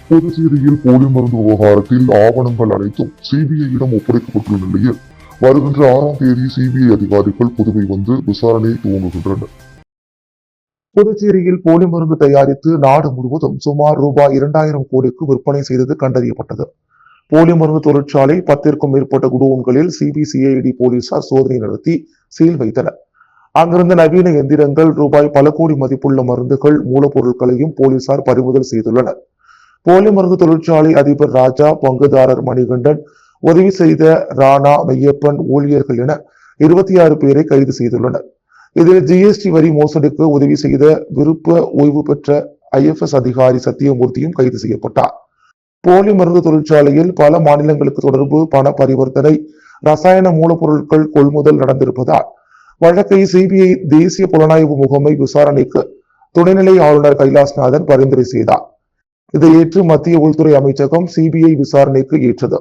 புதுச்சேரியில் போலி மருந்து விவகாரத்தில் ஆவணங்கள் அனைத்தும் சிபிஐயிடம் ஒப்படைக்கப்பட்டுள்ள நிலையில் வருகின்ற 6ஆம் தேதி சிபிஐ அதிகாரிகள் புதுவை வந்து விசாரணையை துவங்குகின்றனர். புதுச்சேரியில் போலி மருந்து தயாரித்து நாடு முழுவதும் சுமார் ரூபாய் 2000 கோடிக்கு விற்பனை செய்தது கண்டறியப்பட்டது. போலி மருந்து தொழிற்சாலை 10க்கும் மேற்பட்ட குடோன்களில் சிபிசிஐடி போலீசார் சோதனை நடத்தி சீல் வைத்தனர். அங்கிருந்த நவீன எந்திரங்கள், ரூபாய் பல கோடி மதிப்புள்ள மருந்துகள், மூலப்பொருட்களையும் போலீசார் பறிமுதல் செய்துள்ளனர். போலி மருந்து தொழிற்சாலை அதிபர் ராஜா, பங்குதாரர் மணிகண்டன், உதவி செய்த ராணா, மெய்யப்பன், ஊழியர்கள் என 26 பேரை கைது செய்துள்ளனர். இதில் ஜிஎஸ்டி வரி மோசடிக்கு உதவி செய்த விருப்ப ஓய்வு பெற்ற ஐஎஃப்எஸ் அதிகாரி சத்தியமூர்த்தியும் கைது செய்யப்பட்டார். போலி மருந்து தொழிற்சாலையில் பல மாநிலங்களுக்கு தொடர்பு, பண பரிவர்த்தனை, ரசாயன மூலப்பொருட்கள் கொள்முதல் நடந்திருப்பதால் வழக்கை சிபிஐ தேசிய புலனாய்வு முகமை விசாரணைக்கு துணைநிலை ஆளுநர் கைலாஷ்நாதன் பரிந்துரை செய்தார். இதை ஏற்று மத்திய உள்துறை அமைச்சகம் சிபிஐ விசாரணைக்கு ஏற்றது.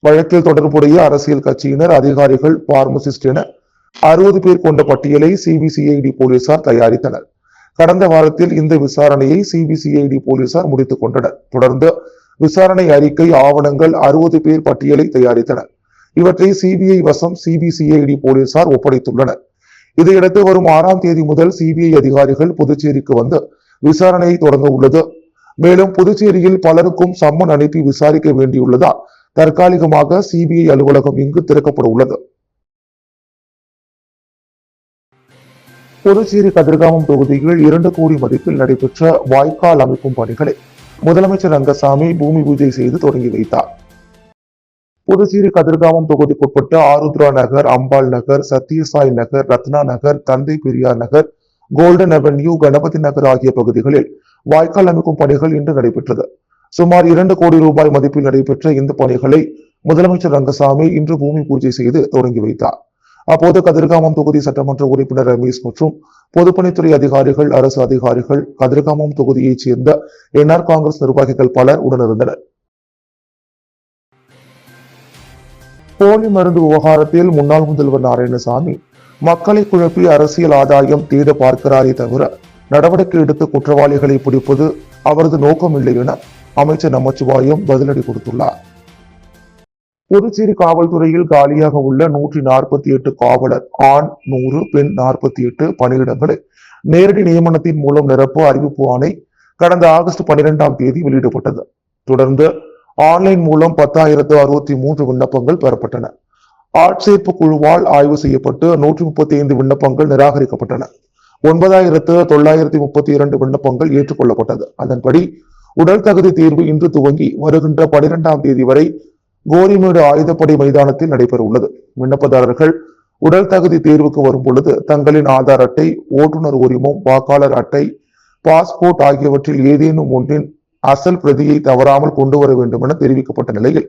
வழக்கில் தொடர்புடைய அரசியல் கட்சியினர், அதிகாரிகள், பார்மசிஸ்ட் என 60 பேர் கொண்ட பட்டியலை சிபிசிஐடி போலீசார் தயாரித்தனர். கடந்த வாரத்தில் இந்த விசாரணையை சிபிசிஐடி போலீசார் முடித்துக் கொண்டனர். தொடர்ந்து விசாரணை அறிக்கை, ஆவணங்கள், 60 பேர் பட்டியலை தயாரித்தனர். இவற்றை சிபிஐ வசம் சிபிசிஐடி போலீசார் ஒப்படைத்துள்ளனர். இதையடுத்து வரும் 6ஆம் தேதி முதல் சிபிஐ அதிகாரிகள் புதுச்சேரிக்கு வந்து விசாரணையை தொடங்க உள்ளது. மேலும் புதுச்சேரியில் பலருக்கும் சம்மன் அனுப்பி விசாரிக்க வேண்டியுள்ளதால் தற்காலிகமாக சிபிஐ அலுவலகம் இங்கு திறக்கப்பட உள்ளது. புதுச்சேரி கதிர்காமம் தொகுதியில் 2 கோடி மதிப்பில் நடைபெற்ற வாய்க்கால் அமைக்கும் பணிகளை முதலமைச்சர் ரங்கசாமி பூமி பூஜை செய்து தொடங்கி வைத்தார். புதுச்சேரி கதிர்காமம் தொகுதிக்குட்பட்ட ஆருத்ரா நகர், அம்பாள் நகர், சத்யசாய் நகர், ரத்னா நகர், தந்தை பெரியார் நகர், கோல்டன் அவென்யூ, கணபதி நகர் ஆகிய பகுதிகளில் வாய்க்கால் அமைக்கும் பணிகள் இன்று நடைபெற்றது. சுமார் 2 கோடி ரூபாய் மதிப்பில் நடைபெற்ற இந்த பணிகளை முதலமைச்சர் ரங்கசாமி இன்று பூமி பூஜை செய்து தொடங்கி வைத்தார். அப்போது கதிர்காமம் தொகுதி சட்டமன்ற உறுப்பினர் ரமேஷ் மற்றும் பொதுப்பணித்துறை அதிகாரிகள், அரசு அதிகாரிகள், கதிர்காமம் தொகுதியைச் சேர்ந்த என்ஆர் காங்கிரஸ் நிர்வாகிகள் பலர் உடனிருந்தனர். போலி மருந்து விவகாரத்தில் முன்னாள் முதல்வர் நாராயணசாமி மக்களை குழப்பி அரசியல் ஆதாயம் தேட பார்க்கிறாரே தவிர நடவடிக்கை எடுத்து குற்றவாளிகளை பிடிப்பது அவரது நோக்கம் இல்லை என அமைச்சர் நமச்சிவாயம் பதிலடி கொடுத்துள்ளார். புதுச்சேரி காவல்துறையில் காலியாக உள்ள 148 காவலர் ஆண் 100, பெண் 48 பணியிடங்களை நேரடி நியமனத்தின் மூலம் நிரப்ப அறிவிப்பு ஆணை கடந்த ஆகஸ்ட் 12ஆம் தேதி வெளியிடப்பட்டது. தொடர்ந்து ஆன்லைன் மூலம் 10,063 விண்ணப்பங்கள் பெறப்பட்டன. ஆட்சேர்ப்பு குழுவால் ஆய்வு செய்யப்பட்டு 135 விண்ணப்பங்கள் நிராகரிக்கப்பட்டன. 9,932 விண்ணப்பங்கள் ஏற்றுக்கொள்ளப்பட்டது. அதன்படி உடல் தகுதி தேர்வு இன்று துவங்கி வருகின்ற 12ஆம் தேதி வரை கோரிமேடு ஆயுதப்படை மைதானத்தில் நடைபெற உள்ளது. விண்ணப்பதாரர்கள் உடல் தகுதி தேர்வுக்கு வரும் பொழுது தங்களின் ஆதார் அட்டை, ஓட்டுநர் உரிமம், வாக்காளர் அட்டை, பாஸ்போர்ட் ஆகியவற்றில் ஏதேனும் ஒன்றின் அசல் பிரதியை தவறாமல் கொண்டு வர வேண்டும் என தெரிவிக்கப்பட்ட நிலையில்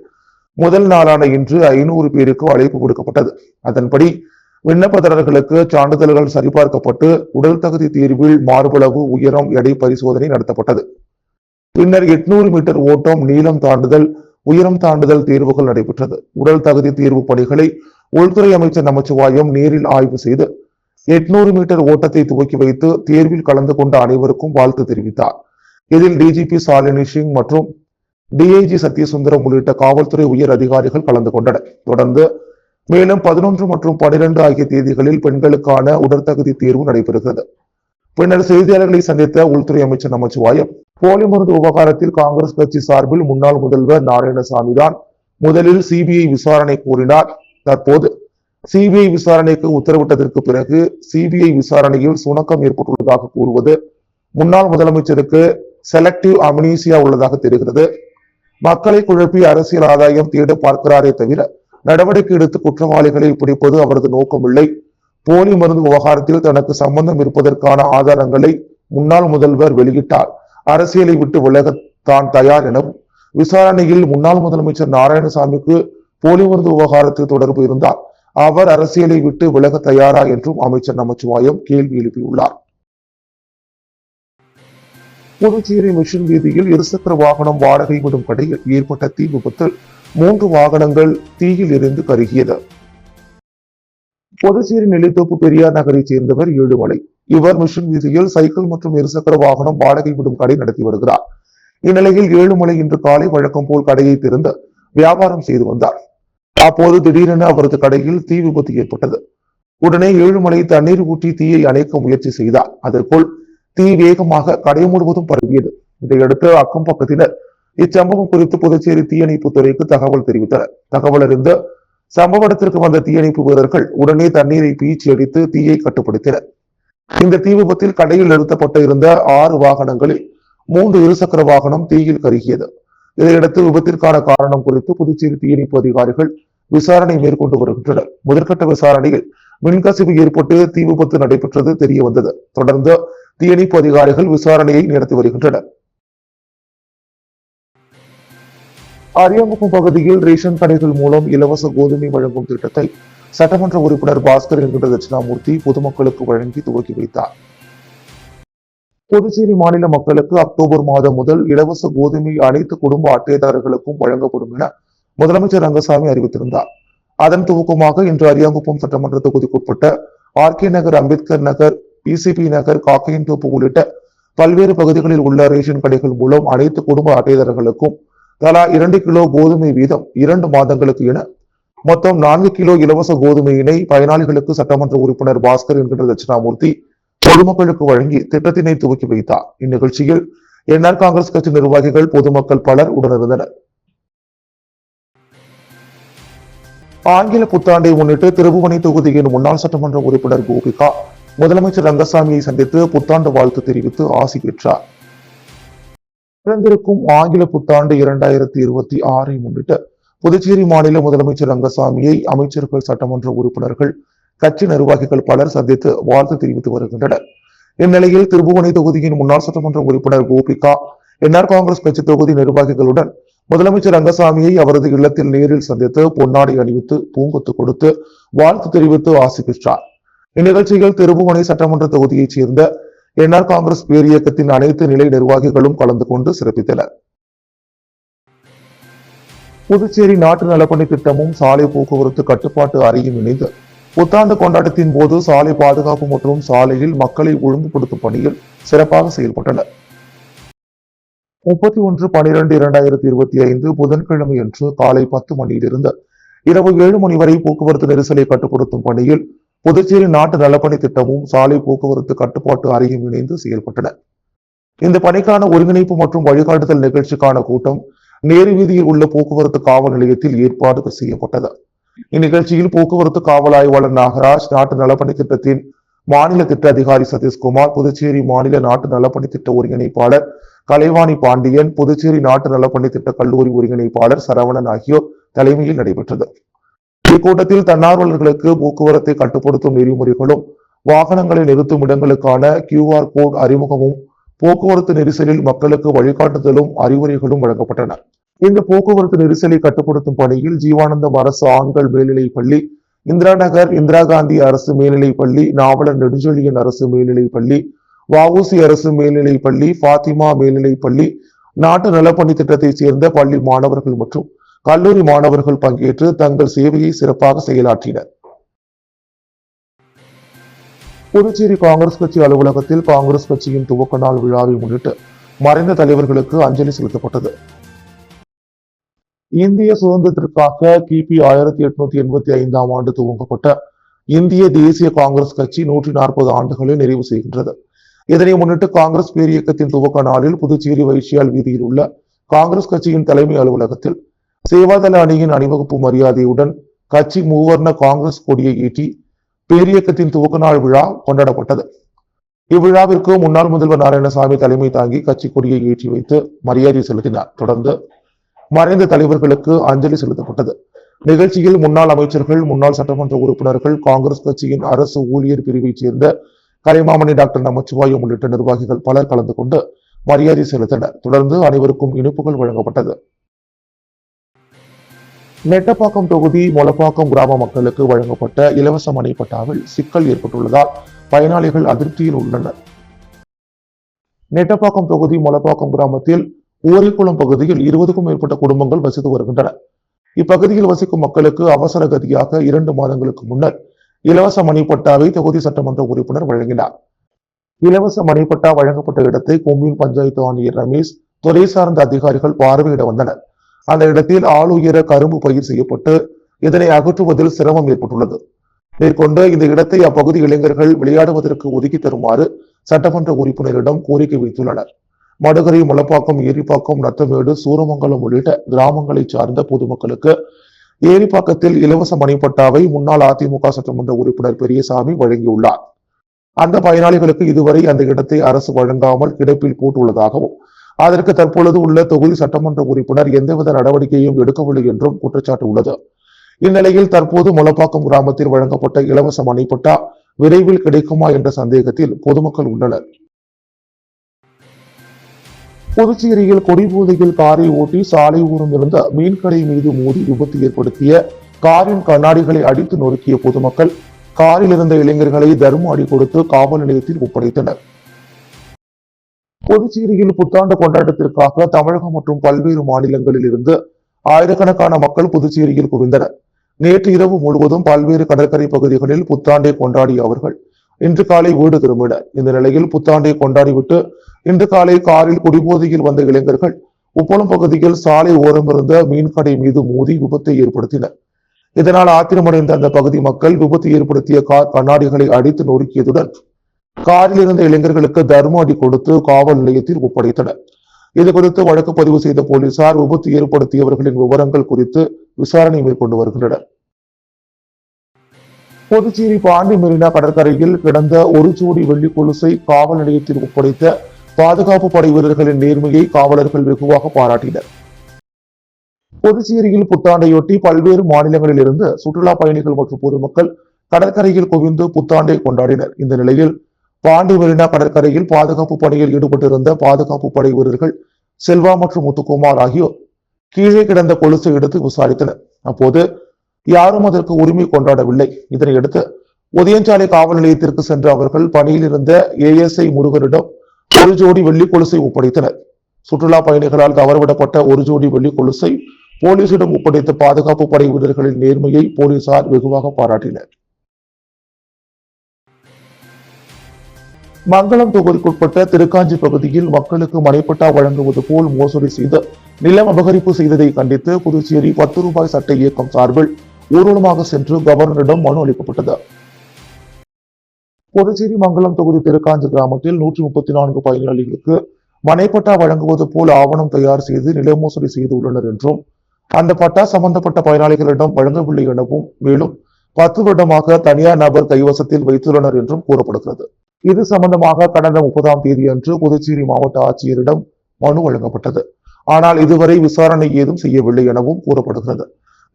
முதல் நாளான இன்று 500 பேருக்கு அழைப்பு கொடுக்கப்பட்டது. அதன்படி விண்ணப்பதாரர்களுக்கு சான்றிதழ்கள் சரிபார்க்கப்பட்டு உடல் தகுதி தேர்வில் மார்பளவு, உயரம், எடை பரிசோதனை நடத்தப்பட்டது. பின்னர் 800 மீட்டர் ஓட்டம், நீளம் தாண்டுதல், உயரம் தாண்டுதல் தேர்வுகள் நடைபெற்றது. உடல் தகுதி தேர்வு பணிகளை உள்துறை அமைச்சர் நமச்சிவாயம் நேரில் ஆய்வு செய்து 800 மீட்டர் ஓட்டத்தை துவக்கி வைத்து தேர்வில் கலந்து கொண்ட அனைவருக்கும் வாழ்த்து தெரிவித்தார். இதில் டிஜிபி சாலினி சிங் மற்றும் டிஐஜி சத்யசுந்தரம் உள்ளிட்ட காவல்துறை உயர் அதிகாரிகள் கலந்து கொண்டனர். தொடர்ந்து மேலும் 11 மற்றும் 12 ஆகிய தேதிகளில் பெண்களுக்கான உடற்தகுதி தேர்வு நடைபெறுகிறது. பின்னர் செய்தியாளர்களை சந்தித்த உள்துறை அமைச்சர் நமச்சிவாயம், போலி மருந்து விவகாரத்தில் காங்கிரஸ் கட்சி சார்பில் முன்னாள் முதல்வர் நாராயணசாமி தான் முதலில் சிபிஐ விசாரணை கோரினார். தற்போது சிபிஐ விசாரணைக்கு உத்தரவிட்டதற்கு பிறகு சிபிஐ விசாரணையில் சுணக்கம் ஏற்பட்டுள்ளதாக கூறுவது முன்னாள் முதலமைச்சருக்கு செலக்டிவ் அம்னீசியா உள்ளதாக தெரிகிறது. மக்களை குழப்பி அரசியல் ஆதாயம் தேட பார்க்கிறாரே தவிர நடவடிக்கை எடுத்து குற்றவாளிகளை பிடிப்பது அவரது நோக்கமில்லை. போலி மருந்து விவகாரத்தில் தனக்கு சம்பந்தம் இருப்பதற்கான ஆதாரங்களை முன்னாள் முதல்வர் வெளியிட்டால் அரசியலை விட்டு விலக தான் தயார் எனவும், விசாரணையில் முன்னாள் முதலமைச்சர் நாராயணசாமிக்கு போலி மருந்து விவகாரத்தில் தொடர்பு இருந்தால் அவர் அரசியலை விட்டு விலக தயாரா என்றும் அமைச்சர் நமச்சிவாயம் கேள்வி எழுப்பியுள்ளார். புதுச்சேரி மிஷன் வீதியில் இருசக்கர வாகனம் வாடகை விடும் கடையில் ஏற்பட்ட தீ விபத்தில் 3 வாகனங்கள் தீயில் எரிந்து கருகியது. புதுச்சேரி நெல்லித்தோப்பு பெரியார் நகரைச் சேர்ந்தவர் ஏழுமலை. இவர் மிஷன் வீதியில் சைக்கிள் மற்றும் இருசக்கர வாகனம் வாடகை விடும் கடை நடத்தி வருகிறார். இந்நிலையில் ஏழுமலை இன்று காலை வழக்கம் போல் கடையை திறந்து வியாபாரம் செய்து வந்தார். அப்போது திடீரென அவரது கடையில் தீ விபத்து ஏற்பட்டது. உடனே ஏழுமலை தண்ணீர் ஊற்றி தீயை அணைக்க முயற்சி செய்தார். அதற்குள் தீ வேகமாக கடை முழுவதும் பரவியது. இதையடுத்து அக்கம் பக்கத்தினர் இச்சம்பவம் குறித்து புதுச்சேரி தீயணைப்பு துறைக்கு தகவல் தெரிவித்தனர். தகவல் அறிந்த சம்பவ இடத்திற்கு வந்த தீயணைப்பு வீரர்கள் உடனே தண்ணீரை பீச்சி அடித்து தீயை கட்டுப்படுத்தினர். இந்த தீ விபத்தில் கடையில் நிறுத்தப்பட்டு இருந்த 6 வாகனங்களில் 3 இருசக்கர வாகனம் தீயில் கருகியது. இதையடுத்து விபத்திற்கான காரணம் குறித்து புதுச்சேரி தீயணைப்பு அதிகாரிகள் விசாரணை மேற்கொண்டு வருகின்றனர். முதற்கட்ட விசாரணையில் மின்கசிவு ஏற்பட்டு தீ விபத்து நடைபெற்றது தெரிய வந்தது. தொடர்ந்து தீயணைப்பு அதிகாரிகள் விசாரணையை நடத்தி வருகின்றனர். அரியாங்குப்பம் பகுதியில் ரேஷன் கடைகள் மூலம் இலவச கோதுமை வழங்கும் திட்டத்தை சட்டமன்ற உறுப்பினர் பாஸ்கர் என்கிற தட்சிணாமூர்த்தி பொதுமக்களுக்கு வழங்கி துவக்கி வைத்தார். புதுச்சேரி மாநில மக்களுக்கு அக்டோபர் மாதம் முதல் இலவச கோதுமை அனைத்து குடும்ப அட்டைதாரர்களுக்கும் வழங்கப்படும் என முதலமைச்சர் ரங்கசாமி அறிவித்திருந்தார். அதன் துவக்கமாக இன்று அரியாங்குப்பம் சட்டமன்ற தொகுதிக்குட்பட்ட ஆர்கே நகர், அம்பேத்கர் நகர், பிசிபி நகர், காக்கையின் தோப்பு உள்ளிட்ட பல்வேறு பகுதிகளில் உள்ள ரேஷன் கடைகள் மூலம் அனைத்து குடும்ப அட்டைதாரர்களுக்கும் தலா 2 கிலோ கோதுமை வீதம் 2 மாதங்களுக்கு என மொத்தம் 4 கிலோ இலவச கோதுமையினை பயனாளிகளுக்கு சட்டமன்ற உறுப்பினர் பாஸ்கர் என்கிற தட்சிணாமூர்த்தி பொதுமக்களுக்கு வழங்கி திட்டத்தினை துவக்கி வைத்தார். இந்நிகழ்ச்சியில் என்ஆர் காங்கிரஸ் கட்சி நிர்வாகிகள், பொதுமக்கள் பலர் உடனிருந்தனர். ஆங்கில புத்தாண்டை முன்னிட்டு திருபுவனை தொகுதியின் முன்னாள் சட்டமன்ற உறுப்பினர் கோபிகா முதலமைச்சர் ரங்கசாமியை சந்தித்து புத்தாண்டு வாழ்த்து தெரிவித்து ஆசி பெற்றார். பிறந்திருக்கும் ஆங்கில புத்தாண்டு 2026 முன்னிட்டு புதுச்சேரி மாநில முதலமைச்சர் ரங்கசாமியை அமைச்சர்கள், சட்டமன்ற உறுப்பினர்கள், கட்சி நிர்வாகிகள் பலர் சந்தித்து வாழ்த்து தெரிவித்து வருகின்றனர். இந்நிலையில் திருபுவனை தொகுதியின் முன்னாள் சட்டமன்ற உறுப்பினர் கோபிகா என்ஆர் காங்கிரஸ் கட்சி தொகுதி நிர்வாகிகளுடன் முதலமைச்சர் ரங்கசாமியை அவரது இல்லத்தில் நேரில் சந்தித்து பொன்னாடை அணிவித்து பூங்கொத்து கொடுத்து வாழ்த்து தெரிவித்து ஆசி பெற்றார். இந்நிகழ்ச்சியில் திருபுவனை சட்டமன்ற தொகுதியைச் சேர்ந்த என்ஆர் காங்கிரஸ் பேரியக்கத்தின் அனைத்து நிலை நிர்வாகிகளும் கலந்து கொண்டு சிறப்பித்தனர். புதுச்சேரி நாட்டு நலப்பணி திட்டமும் சாலை போக்குவரத்து கட்டுப்பாட்டு அறையும் இணைந்து புத்தாண்டு கொண்டாட்டத்தின் போது சாலை பாதுகாப்பு மற்றும் சாலையில் மக்களை ஒழுங்குபடுத்தும் பணியில் சிறப்பாக செயல்பட்டனர். 31/12/2025 புதன்கிழமை அன்று காலை 10 மணியிலிருந்து இரவு 7 மணி வரை போக்குவரத்து நெரிசலை கட்டுப்படுத்தும் பணியில் புதுச்சேரி நாட்டு நலப்பணி திட்டமும் சாலை போக்குவரத்து கட்டுப்பாட்டு அறையும் இணைந்து செயல்பட்டன. இந்த பணிக்கான ஒருங்கிணைப்பு மற்றும் வழிகாட்டுதல் நிகழ்ச்சிக்கான கூட்டம் நேரு வீதியில் உள்ள போக்குவரத்து காவல் நிலையத்தில் ஏற்பாடு செய்யப்பட்டது. இந்நிகழ்ச்சியில் போக்குவரத்து காவல் ஆய்வாளர் நாகராஜ், நாட்டு நலப்பணி திட்டத்தின் மாநில திட்ட அதிகாரி சதீஷ்குமார், புதுச்சேரி மாநில நாட்டு நலப்பணி திட்ட ஒருங்கிணைப்பாளர் கலைவாணி பாண்டியன், புதுச்சேரி நாட்டு நலப்பணி திட்ட கல்லூரி ஒருங்கிணைப்பாளர் சரவணன் ஆகியோர் தலைமையில் நடைபெற்றது. இக்கூட்டத்தில் தன்னார்வலர்களுக்கு போக்குவரத்தை கட்டுப்படுத்தும் நெறிமுறைகளும், வாகனங்களை நிறுத்தும் இடங்களுக்கான QR கோட் அறிமுகமும், போக்குவரத்து நெரிசலில் மக்களுக்கு வழிகாட்டுதலும் அறிவுரைகளும் வழங்கப்பட்டன. இந்த போக்குவரத்து நெரிசலை கட்டுப்படுத்தும் பணியில் ஜீவானந்தம் அரசு ஆண்கள் மேல்நிலைப் பள்ளி, இந்திரா நகர் இந்திரா காந்தி அரசு மேல்நிலைப் பள்ளி, நாவலர் நெடுஞ்செழியன் அரசு மேல்நிலைப் பள்ளி, வஉசி அரசு மேல்நிலைப் பள்ளி, பாத்திமா மேல்நிலைப் பள்ளி, நாட்டு நலப்பணி திட்டத்தைச் சேர்ந்த பள்ளி மாணவர்கள் மற்றும் கல்லூரி மாணவர்கள் பங்கேற்று தங்கள் சேவையை சிறப்பாக செயலாற்றினர். புதுச்சேரி காங்கிரஸ் கட்சி அலுவலகத்தில் காங்கிரஸ் கட்சியின் துவக்க நாள் விழாவை முன்னிட்டு மறைந்த தலைவர்களுக்கு அஞ்சலி செலுத்தப்பட்டது. இந்திய சுதந்திரத்திற்காக கிபி 1885 ஆண்டு துவங்கப்பட்ட இந்திய தேசிய காங்கிரஸ் கட்சி 140 ஆண்டுகளை நிறைவு செய்கின்றது. இதனை முன்னிட்டு காங்கிரஸ் பேரியக்கத்தின் துவக்க நாளில் புதுச்சேரி வைசியால் வீதியில் உள்ள காங்கிரஸ் கட்சியின் தலைமை அலுவலகத்தில் சேவாதள அணியின் அணிவகுப்பு மரியாதையுடன் கட்சி மூவர்ண காங்கிரஸ் கொடியை ஏற்றி பேரியக்கத்தின் துவக்க நாள் விழா கொண்டாடப்பட்டது. இவ்விழாவிற்கு முன்னாள் முதல்வர் நாராயணசாமி தலைமை தாங்கி கட்சி கொடியை ஏற்றி வைத்து மரியாதை செலுத்தினார். தொடர்ந்து மறைந்த தலைவர்களுக்கு அஞ்சலி செலுத்தப்பட்டது. நிகழ்ச்சியில் முன்னாள் அமைச்சர்கள், முன்னாள் சட்டமன்ற உறுப்பினர்கள், காங்கிரஸ் கட்சியின் அரசு ஊழியர் பிரிவைச் சேர்ந்த கலைமாமணி டாக்டர் நமச்சிவாயம் உள்ளிட்ட நிர்வாகிகள் பலர் கலந்து கொண்டு மரியாதை செலுத்தினர். தொடர்ந்து அனைவருக்கும் இனிப்புகள் வழங்கப்பட்டது. நெட்டப்பாக்கம் தொகுதி மொளப்பாக்கம் கிராம மக்களுக்கு வழங்கப்பட்ட இலவச மனை பட்டாவில் சிக்கல் ஏற்பட்டுள்ளதால் பயனாளிகள் அதிருப்தியில் உள்ளனர். நெட்டப்பாக்கம் தொகுதி மொளப்பாக்கம் கிராமத்தில் ஓரிக்குளம் பகுதியில் 20க்கும் மேற்பட்ட குடும்பங்கள் வசித்து வருகின்றன. இப்பகுதியில் வசிக்கும் மக்களுக்கு அவசர கதியாக 2 மாதங்களுக்கு முன்னர் இலவச மனைப்பட்டாவை தொகுதி சட்டமன்ற உறுப்பினர் வழங்கினார். இலவச மனைப்பட்டா வழங்கப்பட்ட இடத்தை கொம்யூன் பஞ்சாயத்து ஆணையர் ரமேஷ் துறை சார்ந்த அதிகாரிகள் பார்வையிட வந்தனர். அந்த இடத்தில் ஆளுயர கரும்பு பயிர் செய்யப்பட்டு இதனை அகற்றுவதில் சிரமம் ஏற்பட்டுள்ளது. மேற்கொண்டு இந்த இடத்தை அப்பகுதி இளைஞர்கள் விளையாடுவதற்கு ஒதுக்கி தருமாறு சட்டமன்ற உறுப்பினரிடம் கோரிக்கை வைத்துள்ளனர். மடுகரை, முளப்பாக்கம், ஏரிப்பாக்கம், நத்தமேடு, சூரமங்கலம் உள்ளிட்ட கிராமங்களை சார்ந்த பொதுமக்களுக்கு ஏரிப்பாக்கத்தில் இலவச மணிப்பட்டாவை முன்னாள் அதிமுக சட்டமன்ற உறுப்பினர் பெரியசாமி வழங்கியுள்ளார். அந்த பயனாளிகளுக்கு இதுவரை அந்த இடத்தை அரசு வழங்காமல் கிடப்பில் போட்டுள்ளதாகவும் அதற்கு தற்பொழுது உள்ள தொகுதி சட்டமன்ற உறுப்பினர் எந்தவித நடவடிக்கையும் எடுக்கவில்லை என்றும் குற்றச்சாட்டு உள்ளது. இந்நிலையில் தற்போது முளப்பாக்கம் கிராமத்தில் வழங்கப்பட்ட இலவச மணிப்பட்டா விரைவில் கிடைக்குமா என்ற சந்தேகத்தில் பொதுமக்கள் உள்ளனர். புதுச்சேரியில் கொடிபோதையில் காரை ஓட்டி சாலை ஓரம் இருந்த மீன்கடை மீது மோதி விபத்து ஏற்படுத்திய காரின் கண்ணாடிகளை அடித்து நொறுக்கிய பொதுமக்கள் காரில் இருந்த இளைஞர்களை தர்ம அடி கொடுத்து காவல் நிலையத்தில் ஒப்படைத்தனர். புதுச்சேரியில் புத்தாண்டு கொண்டாட்டத்திற்காக தமிழகம் மற்றும் பல்வேறு மாநிலங்களில் இருந்து ஆயிரக்கணக்கான மக்கள் புதுச்சேரியில் குவிந்தனர். நேற்று இரவு முழுவதும் பல்வேறு கடற்கரை பகுதிகளில் புத்தாண்டை கொண்டாடிய அவர்கள் இன்று காலை வீடு திரும்பினர். இந்த நிலையில் புத்தாண்டை கொண்டாடிவிட்டு இன்று காலை காரில் குடிபோதையில் வந்த இளைஞர்கள் உப்பளம் பகுதியில் சாலை ஓரம் இருந்த மீன்கடை மீது மோதி விபத்தை ஏற்படுத்தினர். இதனால் ஆத்திரமடைந்த அந்த பகுதி மக்கள் விபத்து ஏற்படுத்திய கார் கண்ணாடிகளை அடித்து நொறுக்கியதுடன் காரில் இருந்த இளைஞர்களுக்கு தர்ம அடி கொடுத்து காவல் நிலையத்தில் ஒப்படைத்தனர். இது குறித்து வழக்கு பதிவு செய்த போலீசார் விபத்து ஏற்படுத்தியவர்களின் விவரங்கள் குறித்து விசாரணை மேற்கொண்டு வருகின்றனர். புதுச்சேரி பாண்டி மெரினா கடற்கரையில் கிடந்த ஒரு ஜோடி வெள்ளி கொலுசை காவல் நிலையத்தில் ஒப்படைத்த பாதுகாப்பு படை வீரர்களின் நேர்மையை காவலர்கள் வெகுவாக பாராட்டினர். புதுச்சேரியில் புத்தாண்டையொட்டி பல்வேறு மாநிலங்களில் இருந்து சுற்றுலா பயணிகள் மற்றும் பொதுமக்கள் கடற்கரையில் குவிந்து புத்தாண்டை கொண்டாடினர். இந்த நிலையில் பாண்டி மெரினா கடற்கரையில் பாதுகாப்பு படையில் ஈடுபட்டிருந்த பாதுகாப்பு படை வீரர்கள் செல்வா மற்றும் முத்துக்குமார் ஆகியோர் கீழே கிடந்த கொலுசை எடுத்து விசாரித்தனர். அப்போது யாரும் அதற்கு உரிமை கொண்டாடவில்லை. இதனையடுத்து உதயஞ்சாலை காவல் நிலையத்திற்கு சென்ற அவர்கள் பணியில் இருந்த ASI முருகனிடம் ஒரு ஜோடி வெள்ளி கொலுசை ஒப்படைத்தனர். சுற்றுலா பயணிகளால் தவறவிடப்பட்ட ஒரு ஜோடி வெள்ளி கொலுசை போலீசிடம் ஒப்படைத்த பாதுகாப்பு படை வீரர்களின் நேர்மையை போலீசார் வெகுவாக பாராட்டினர். மங்களம் தொகுதிக்குட்பட்ட திருக்காஞ்சி பகுதியில் மக்களுக்கு மனைப்பட்டா வழங்குவது போல் மோசடி செய்து நிலம் அபகரிப்பு செய்ததை கண்டித்து புதுச்சேரி 10 ரூபாய் சட்ட இயக்கம் சார்பில் ஊர்வலமாக சென்று கவர்னரிடம் மனு அளிக்கப்பட்டது. புதுச்சேரி மங்களம் தொகுதி திருக்காஞ்சி கிராமத்தில் 134 பயனாளிகளுக்கு மனைப்பட்டா வழங்குவது போல் ஆவணம் தயார் செய்து நில மோசடி செய்துள்ளனர் என்றும் அந்த பட்டா சம்பந்தப்பட்ட பயனாளிகளிடம் வழங்கவில்லை எனவும் மேலும் 10 வருடமாக தனியார் நபர் கைவசத்தில் வைத்துள்ளனர் என்றும் கூறப்படுகிறது. இது சம்பந்தமாக கடந்த 30ஆம் தேதி அன்று புதுச்சேரி மாவட்ட ஆட்சியரிடம் மனு வழங்கப்பட்டது. ஆனால் இதுவரை விசாரணை ஏதும் செய்யவில்லை எனவும் கூறப்படுகிறது.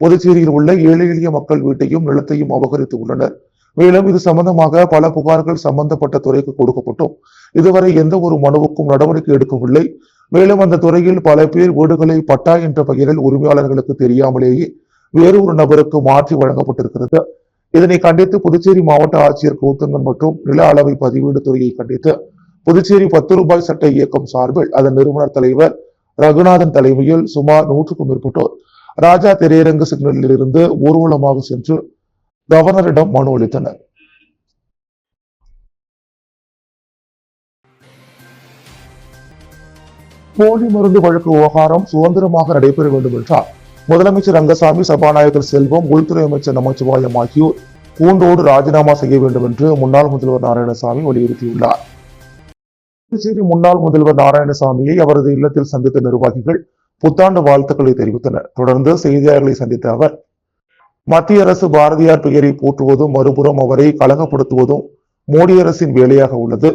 புதுச்சேரியில் உள்ள ஏழை எளிய மக்கள் வீட்டையும் நிலத்தையும் அபகரித்து உள்ளனர். மேலும் இது சம்பந்தமாக பல புகார்கள் சம்பந்தப்பட்ட துறைக்கு கொடுக்கப்பட்டும் இதுவரை எந்த ஒரு மனுவுக்கும் நடவடிக்கை எடுக்கவில்லை. மேலும் அந்த துறையில் பல பேர் வீடுகளை பட்டா என்ற பெயரில் உரிமையாளர்களுக்கு தெரியாமலேயே வேறு ஒரு நபருக்கு மாற்றி வழங்கப்பட்டிருக்கிறது. இதனை கண்டித்து புதுச்சேரி மாவட்ட ஆட்சியர் கூத்தங்கன் மற்றும் நில அளவை பதிவீடு துறையை கண்டித்து புதுச்சேரி 10 ரூபாய் சட்ட இயக்கம் சார்பில் அதன் நிறுவனர் தலைவர் ரகுநாதன் தலைமையில் சுமார் 100க்கும் மேற்பட்டோர் ராஜா திரையரங்கு சிக்னலில் இருந்து ஊர்வலமாக சென்று கவர்னரிடம் மனு அளித்தனர். போலி மருந்து வழக்கு விவகாரம் சுதந்திரமாக நடைபெற வேண்டும் என்றால் முதலமைச்சர் ரங்கசாமி, சபாநாயகர் செல்வம், உள்துறை அமைச்சர் நமச்சிவாயம் ஆகியோர் கூண்டோடு ராஜினாமா செய்ய வேண்டும் என்று முன்னாள் முதல்வர் நாராயணசாமி வலியுறுத்தியுள்ளார். புதுச்சேரி முன்னாள் முதல்வர் நாராயணசாமியை அவரது இல்லத்தில் சந்தித்த நிர்வாகிகள் புத்தாண்டு வாழ்த்துக்களை தெரிவித்தனர். தொடர்ந்து செய்தியாளர்களை சந்தித்த அவர் மத்திய அரசு பாரதியார் பெயரை போற்றுவதும் மறுபுறம் அவரை களங்கப்படுத்துவதும் மோடி அரசின் வேலையாக உள்ளது.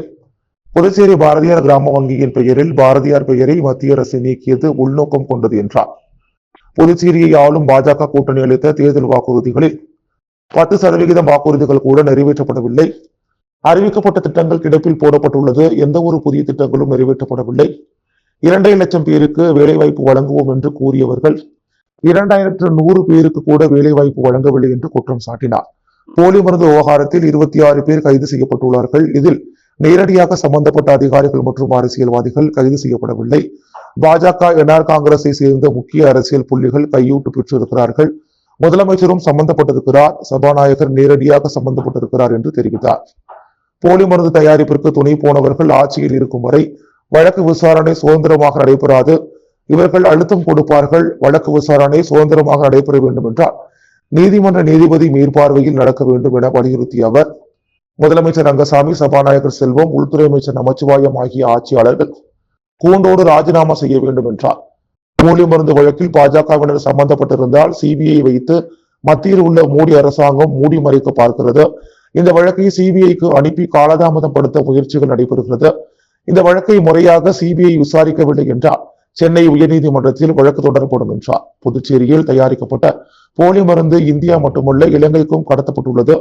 புதுச்சேரி பாரதியார் கிராம வங்கியின் பெயரில் பாரதியார் பெயரை மத்திய அரசு நீக்கியது உள்நோக்கம் கொண்டது என்றார். புதுச்சேரியை ஆளும் பாஜக கூட்டணி அளித்த தேர்தல் வாக்குறுதிகளில் 10% வாக்குறுதிகள் கூட நிறைவேற்றப்படவில்லை. அறிவிக்கப்பட்ட திட்டங்கள் கிடப்பில் போடப்பட்டுள்ளது. எந்த ஒரு புதிய திட்டங்களும் நிறைவேற்றப்படவில்லை. 2 லட்சம் பேருக்கு வேலைவாய்ப்பு வழங்குவோம் என்று கூறியவர்கள் 2100 பேருக்கு கூட வேலைவாய்ப்பு வழங்கவில்லை என்று குற்றம் சாட்டினார். போலி மருந்து விவகாரத்தில் 26 பேர் கைது செய்யப்பட்டுள்ளார்கள். இதில் நேரடியாக சம்பந்தப்பட்ட அதிகாரிகள் மற்றும் அரசியல்வாதிகள் கைது செய்யப்படவில்லை. பாஜக, NR காங்கிரஸை சேர்ந்த முக்கிய அரசியல் புள்ளிகள் கையூட்டு பெற்றிருக்கிறார்கள். முதலமைச்சரும் சம்பந்தப்பட்டிருக்கிறார். சபாநாயகர் நேரடியாக சம்பந்தப்பட்டிருக்கிறார் என்று தெரிவித்தார். போலி மருந்து தயாரிப்பிற்கு துணை போனவர்கள் ஆட்சியில் இருக்கும் வரை வழக்கு விசாரணை சுதந்திரமாக நடைபெறாது. இவர்கள் அழுத்தம் கொடுப்பார்கள். வழக்கு விசாரணை சுதந்திரமாக நடைபெற வேண்டும் என்றால் நீதிமன்ற நீதிபதி மேற்பார்வையில் நடக்க வேண்டும் என வலியுறுத்திய அவர், முதலமைச்சர் ரங்கசாமி, சபாநாயகர் செல்வம், உள்துறை அமைச்சர் நமச்சிவாயம் ஆகிய ஆட்சியாளர்கள் கூண்டோடு ராஜினாமா செய்ய வேண்டும் என்றார். போலி மருந்து வழக்கில் பாஜகவினர் சம்பந்தப்பட்டிருந்தால் சிபிஐ வைத்து மத்தியில் உள்ள மோடி அரசாங்கம் மூடி மறைக்க பார்க்கிறது. இந்த வழக்கை சிபிஐக்கு அனுப்பி காலதாமதம் படுத்த முயற்சிகள் நடைபெறுகிறது. இந்த வழக்கை முறையாக சிபிஐ விசாரிக்கவில்லை என்றால் சென்னை உயர்நீதிமன்றத்தில் வழக்கு தொடரப்படும் என்றார். புதுச்சேரியில் தயாரிக்கப்பட்ட போலி மருந்து இந்தியா மட்டுமல்ல இலங்கைக்கும் கடத்தப்பட்டுள்ளது.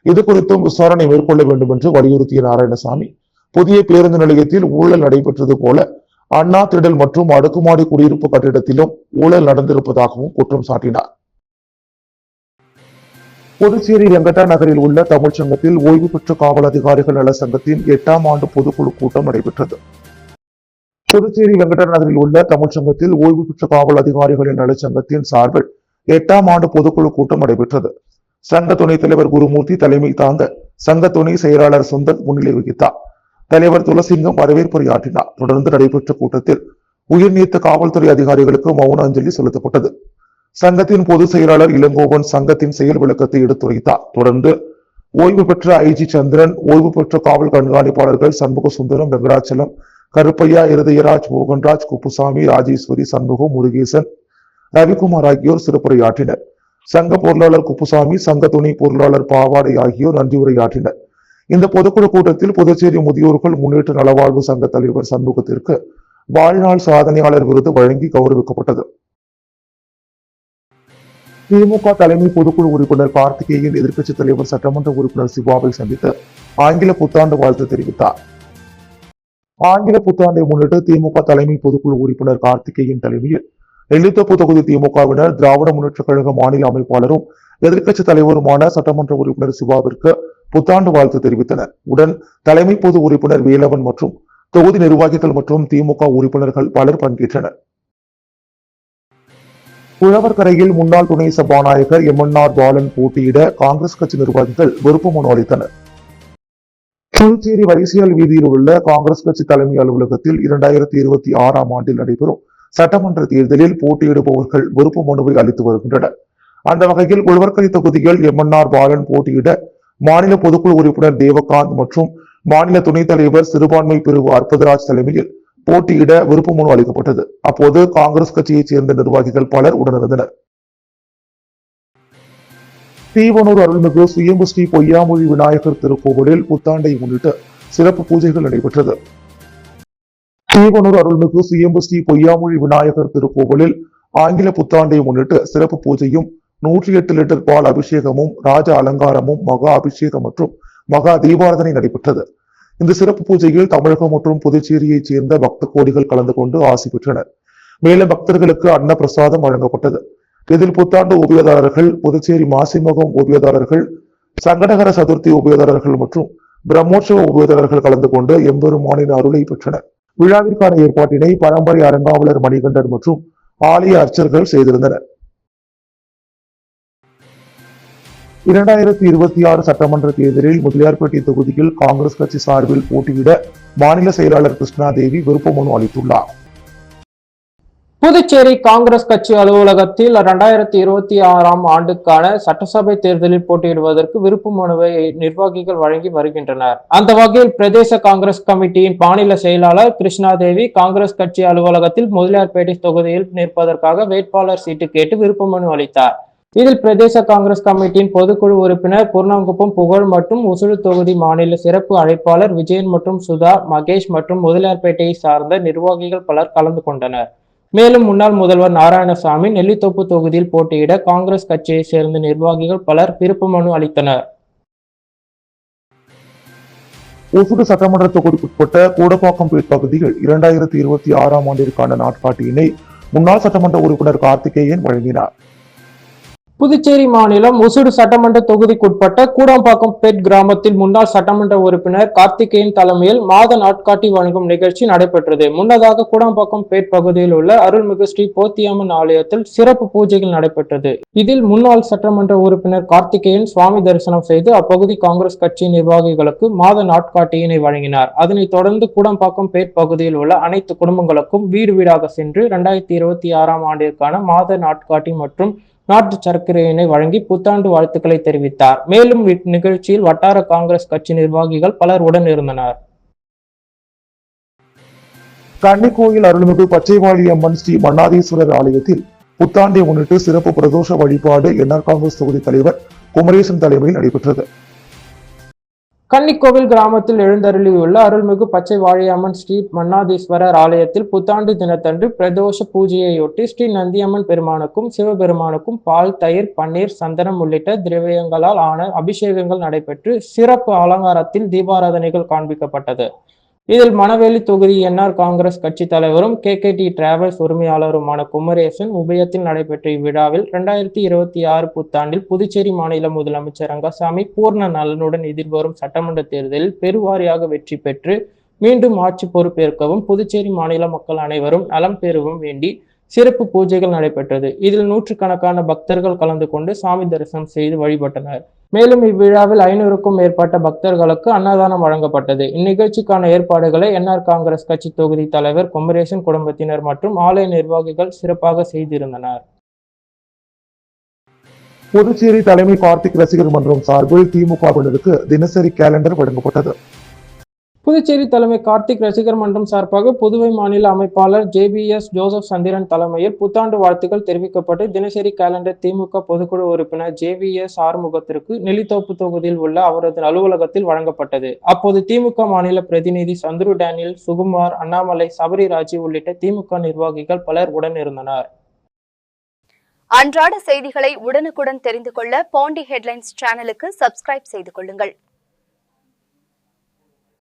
இது குறித்தும் விசாரணை மேற்கொள்ள வேண்டும் என்று வலியுறுத்திய நாராயணசாமி, புதிய பேருந்து நிலையத்தில் ஊழல் நடைபெற்றது போல அண்ணா திடல் மற்றும் அடுக்குமாடி குடியிருப்பு கட்டிடத்திலும் ஊழல் நடந்திருப்பதாகவும் குற்றம் சாட்டினார். புதுச்சேரி வெங்கடா நகரில் உள்ள தமிழ்ச்சங்கத்தில் ஓய்வு பெற்ற காவல் அதிகாரிகள் நல சங்கத்தின் 8ஆம் ஆண்டு பொதுக்குழு கூட்டம் நடைபெற்றது. புதுச்சேரி வெங்கடா நகரில் உள்ள தமிழ்ச்சங்கத்தில் ஓய்வு பெற்ற காவல் அதிகாரிகளின் நலச்சங்கத்தின் சார்பில் 8ஆம் ஆண்டு பொதுக்குழு கூட்டம் நடைபெற்றது. சங்க துணைத் தலைவர் குருமூர்த்தி தலைமை தாங்க சங்க துணை செயலாளர் சுந்தர் முன்னிலை வகித்தார். தலைவர் துளசிங்கம் வரவேற்புரையாற்றினார். தொடர்ந்து நடைபெற்ற கூட்டத்தில் உயிர்நீத்த காவல்துறை அதிகாரிகளுக்கு மௌன அஞ்சலி செலுத்தப்பட்டது. சங்கத்தின் பொதுச் செயலாளர் இளங்கோவன் சங்கத்தின் செயல் விளக்கத்தை எடுத்துரைத்தார். தொடர்ந்து ஓய்வு பெற்ற ஐஜி சந்திரன், ஓய்வு பெற்ற காவல் கண்காணிப்பாளர்கள் சண்முக சுந்தரம், வெங்கடாச்சலம், கருப்பையா, இருதயராஜ், மோகன்ராஜ், குப்புசாமி, ராஜேஸ்வரி, சண்முகம், முருகேசன், ரவிக்குமார் ஆகியோர் சிறப்புரையாற்றினர். சங்க பொருளாளர் குப்புசாமி, சங்க துணை பொருளாளர் பாவாடை ஆகியோர் நன்றி உரையாற்றினர். இந்த பொதுக்குழு கூட்டத்தில் புதுச்சேரி முதியோர்கள் முன்னேற்ற நலவாழ்வு சங்க தலைவர் சண்முகத்திற்கு வாழ்நாள் சாதனையாளர் விருது வழங்கி கௌரவிக்கப்பட்டது. திமுக தலைமை பொதுக்குழு உறுப்பினர் கார்த்திகேயன் எதிர்க்கட்சித் தலைவர் சட்டமன்ற உறுப்பினர் சிவாவை சந்தித்து ஆங்கில புத்தாண்டு வாழ்த்து தெரிவித்தார். ஆங்கில புத்தாண்டை முன்னிட்டு திமுக தலைமை பொதுக்குழு உறுப்பினர் கார்த்திகேயன் தலைமையில் நெல்லித்தோப்பு தொகுதி திமுகவினர் திராவிட முன்னேற்ற கழக மாநில அமைப்பாளரும் எதிர்க்கட்சித் தலைவருமான சட்டமன்ற உறுப்பினர் சிவாவிற்கு புத்தாண்டு வாழ்த்து தெரிவித்தனர். உடன் தலைமை பொது உறுப்பினர் வேலவன் மற்றும் தொகுதி நிர்வாகிகள் மற்றும் திமுக உறுப்பினர்கள் பலர் பங்கேற்றனர். உழவர்கரையில் முன்னாள் துணை சபாநாயகர் எம்என்ஆர் பாலன் போட்டியிட காங்கிரஸ் கட்சி நிர்வாகிகள் விருப்ப மனு அளித்தனர். புதுச்சேரி வைசியல் வீதியில் உள்ள காங்கிரஸ் கட்சி தலைமை அலுவலகத்தில் 2026ஆம் ஆண்டில் நடைபெறும் சட்டமன்ற தேர்தலில் போட்டியிடுபவர்கள் விருப்ப மனுவை அளித்து வருகின்றனர். அந்த வகையில் உழவர்கரை தொகுதியில் எம்என்ஆர் பாலன் போட்டியிட மாநில பொதுக்குழு உறுப்பினர் தேவகாந்த் மற்றும் மாநில துணைத் தலைவர் சிறுபான்மை பிரிவு அற்புதராஜ் தலைமையில் போட்டியிட விருப்ப மனு அளிக்கப்பட்டது. அப்போது காங்கிரஸ் கட்சியைச் சேர்ந்த நிர்வாகிகள் பலர் உடனிருந்தனர். தீவனூர் அருள்மிகு சுயம்பு ஸ்ரீ பொய்யாமொழி விநாயகர் திருக்கோவிலில் புத்தாண்டை முன்னிட்டு சிறப்பு பூஜைகள் நடைபெற்றது. தீவனூர் அருள்மிகு சுயம்பு ஸ்ரீ பொய்யாமொழி விநாயகர் திருக்கோவிலில் ஆங்கில புத்தாண்டை முன்னிட்டு சிறப்பு பூஜையும் 108 லிட்டர் பால் அபிஷேகமும் ராஜ அலங்காரமும் மகா அபிஷேகம் மற்றும் மகா தீபாராதனை நடைபெற்றது. இந்த சிறப்பு பூஜையில் தமிழகம் மற்றும் புதுச்சேரியைச் சேர்ந்த பக்த கோடிகள் கலந்து கொண்டு ஆசி பெற்றனர். மேலும் பக்தர்களுக்கு அன்ன பிரசாதம் வழங்கப்பட்டது. இதில் புத்தாண்டு உபயதாரர்கள், புதுச்சேரி மாசிமகம் உபயதாரர்கள், சங்கடகர சதுர்த்தி உபயதாரர்கள் மற்றும் பிரம்மோற்சவ உபயதாரர்கள் கலந்து கொண்டு எம்பெருமானின் அருளை பெற்றனர். விழாவிற்கான ஏற்பாட்டினை பரம்பரை அறங்காவலர் மணிகண்டன் மற்றும் ஆலய அர்ச்சகர்கள் செய்திருந்தனர். 2026 சட்டமன்ற தேர்தலில் முதலியார்பேட்டை தொகுதியில் காங்கிரஸ் கட்சி சார்பில் போட்டியிட மாநில செயலாளர் கிருஷ்ணாதேவி விருப்ப மனு அளித்துள்ளார். புதுச்சேரி காங்கிரஸ் கட்சி அலுவலகத்தில் 2026ஆம் ஆண்டுக்கான சட்டசபை தேர்தலில் போட்டியிடுவதற்கு விருப்ப மனுவை நிர்வாகிகள் வழங்கி வருகின்றனர். அந்த வகையில் பிரதேச காங்கிரஸ் கமிட்டியின் மாநில செயலாளர் கிருஷ்ணாதேவி காங்கிரஸ் கட்சி அலுவலகத்தில் முதலியார்பேட்டை தொகுதியில் நிற்பதற்காக வேட்பாளர் சீட்டு கேட்டு விருப்ப மனு அளித்தார். இதில் பிரதேச காங்கிரஸ் கமிட்டியின் பொதுக்குழு உறுப்பினர் பூர்ணாங்குப்பம் புகழ் மற்றும் உசுறு தொகுதி மாநில சிறப்பு அழைப்பாளர் விஜயன் மற்றும் சுதா, மகேஷ் மற்றும் முதலியார்பேட்டையை சார்ந்த நிர்வாகிகள் பலர் கலந்து கொண்டனர். மேலும் முன்னாள் முதல்வர் நாராயணசாமி நெல்லித்தோப்பு தொகுதியில் போட்டியிட காங்கிரஸ் கட்சியை சேர்ந்த நிர்வாகிகள் பலர் விருப்ப மனு அளித்தனர். ஒசூர் சட்டமன்ற தொகுதிக்குட்பட்ட கூடப்பாக்கம்பேட் பகுதியில் 2026ஆம் ஆண்டிற்கான நாட்காட்டியினை முன்னாள் சட்டமன்ற உறுப்பினர் கார்த்திகேயன் வழங்கினார். புதுச்சேரி மாநிலம் முசுடு சட்டமன்ற தொகுதிக்குட்பட்ட கூடம்பாக்கம் பெட் கிராமத்தில் முன்னாள் சட்டமன்ற உறுப்பினர் கார்த்திகேயன் தலைமையில் மாத நாட்காட்டி வழங்கும் நிகழ்ச்சி நடைபெற்றது. முன்னதாக கூடம்பாக்கம் பெட் பகுதியில் உள்ள அருள்மிகு ஸ்ரீ போத்தியம்மன் ஆலயத்தில் சிறப்பு பூஜைகள் நடைபெற்றது. இதில் முன்னாள் சட்டமன்ற உறுப்பினர் கார்த்திகேயன் சுவாமி தரிசனம் செய்து அப்பகுதி காங்கிரஸ் கட்சி நிர்வாகிகளுக்கு மாத நாட்காட்டியினை வழங்கினார். அதனைத் தொடர்ந்து கூடம்பாக்கம் பெட் பகுதியில் உள்ள அனைத்து குடும்பங்களுக்கும் வீடு வீடாக சென்று 2026 ஆண்டிற்கான மாத நாட்காட்டி மற்றும் நாட்டு சர்க்கரையினை வழங்கி புத்தாண்டு வாழ்த்துக்களை தெரிவித்தார். மேலும் இந்நிகழ்ச்சியில் வட்டார காங்கிரஸ் கட்சி நிர்வாகிகள் பலர் உடன் இருந்தனர். கன்னிக்கோயில் அருள்மிகு பச்சைவாழி அம்மன் ஸ்ரீ மன்னாதீஸ்வரர் ஆலயத்தில் புத்தாண்டை முன்னிட்டு சிறப்பு பிரதோஷ வழிபாடு என்ஆர் காங்கிரஸ் தொகுதி தலைவர் குமரேசன் தலைமையில் நடைபெற்றது. கன்னிக்கோவில் கிராமத்தில் எழுந்தருளியுள்ள அருள்மிகு பச்சை வாழியம்மன் ஸ்ரீ மன்னாதீஸ்வரர் ஆலயத்தில் புத்தாண்டு தினத்தன்று பிரதோஷ பூஜையையொட்டி ஸ்ரீ நந்தியம்மன் பெருமானுக்கும் சிவபெருமானுக்கும் பால், தயிர், பன்னீர், சந்தனம் உள்ளிட்ட திரவியங்களால் ஆன அபிஷேகங்கள் நடைபெற்று சிறப்பு அலங்காரத்தில் தீபாராதனைகள் காண்பிக்கப்பட்டது. இதில் மணவேலி தொகுதி என்ஆர் காங்கிரஸ் கட்சி தலைவரும் KKT டிராவல்ஸ் உரிமையாளருமான குமரேசன் உபயத்தில் நடைபெற்ற இவ்விழாவில் 2026 புத்தாண்டில் புதுச்சேரி மாநில முதலமைச்சர் ரங்கசாமி பூர்ண நலனுடன் எதிர்வரும் சட்டமன்ற தேர்தலில் பெருவாரியாக வெற்றி பெற்று மீண்டும் ஆட்சி பொறுப்பேற்கவும் புதுச்சேரி மாநில மக்கள் அனைவரும் நலம் பெறவும் வேண்டி சிறப்பு பூஜைகள் நடைபெற்றது. இதில் நூற்றுக்கணக்கான பக்தர்கள் கலந்து கொண்டு சாமி தரிசனம் செய்து வழிபட்டனர். மேலும் இவ்விழாவில் 500க்கும் மேற்பட்ட பக்தர்களுக்கு அன்னதானம் வழங்கப்பட்டது. இந்நிகழ்ச்சிக்கான ஏற்பாடுகளை என்ஆர் காங்கிரஸ் கட்சி தொகுதி தலைவர் குமரேசன் குடும்பத்தினர் மற்றும் ஆலய நிர்வாகிகள் சிறப்பாக செய்திருந்தனர். புதுச்சேரி தலைமை கார்த்திக் ரசிகர் மன்றம் சார்பில் திமுகவினருக்கு தினசரி கேலண்டர் வழங்கப்பட்டது. புதுச்சேரி தலைமை கார்த்திக் ரசிகர் மன்றம் சார்பாக புதுவை மாநில அமைப்பாளர் JBS ஜோசப் சந்திரன் தலைமையில் புத்தாண்டு வாழ்த்துக்கள் தெரிவிக்கப்பட்டு தினசரி கேலண்டர் திமுக பொதுக்குழு உறுப்பினர் JVS ஆறுமுகத்திற்கு நெல்லித்தோப்பு தொகுதியில் உள்ள அவரது அலுவலகத்தில் வழங்கப்பட்டது. அப்போது திமுக மாநில பிரதிநிதி சந்துரு டேனியல், சுகுமார், அண்ணாமலை, சபரிராஜி உள்ளிட்ட திமுக நிர்வாகிகள் பலர் உடன் இருந்தனர். அன்றாட செய்திகளை உடனுக்குடன் தெரிந்து கொள்ள பாண்டி ஹெட்லைன்ஸ் சேனலுக்கு சப்ஸ்கிரைப் செய்து கொள்ளுங்கள்.